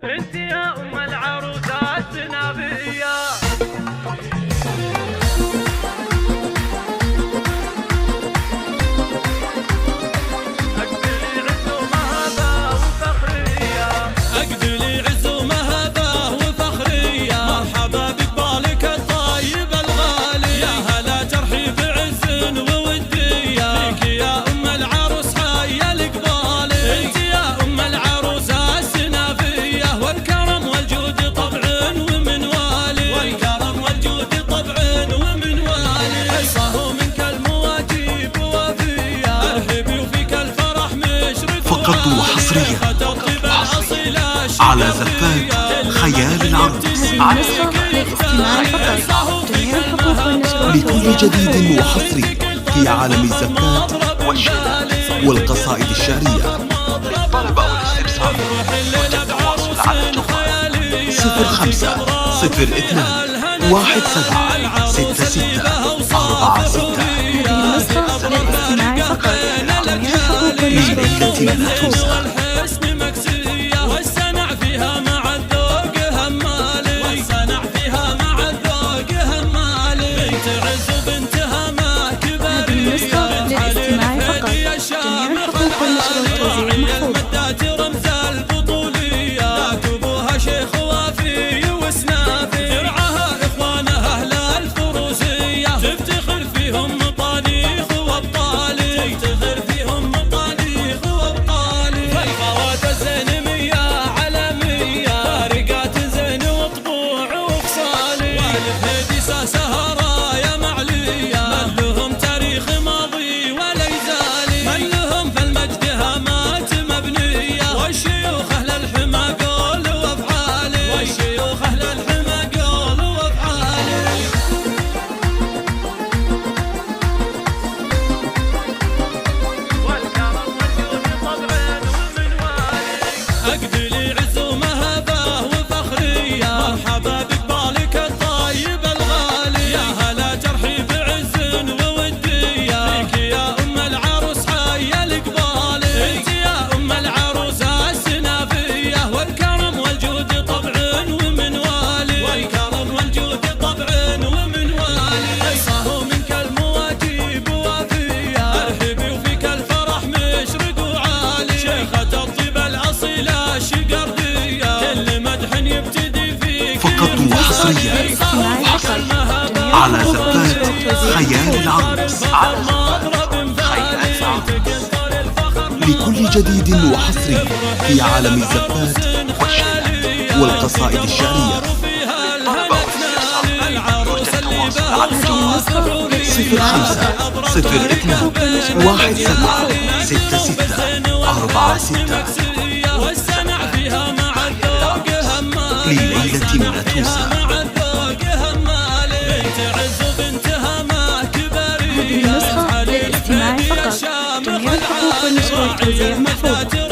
انت يا ام العروسات نبيه. فقط وحصريا على زفات خيال العروس. نسخة للاستماع فقط. جميع الحقوق والنشر لكل جديد وحصري في عالم الزفات والشعر والقصائد الشعرية. للطلب أو الاستفسار يرجى التواصل على الجوال 05 02 17 66 46. هذه النسخة للاستماع فقط. جميع الحقوق والنشر ليلة لا تنسى. فقط وحصريا على زفات خيال العروس. لكل جديد وحصري في عالم الزفات والشعر والقصائد الشعرية. يرجى التواصل على الجوال 05 02 17 66 46. لليلة لا تنسى. هذه النسخة للاستماع فقط. جميع الحقوق والنشر والتوزيع محفوظة.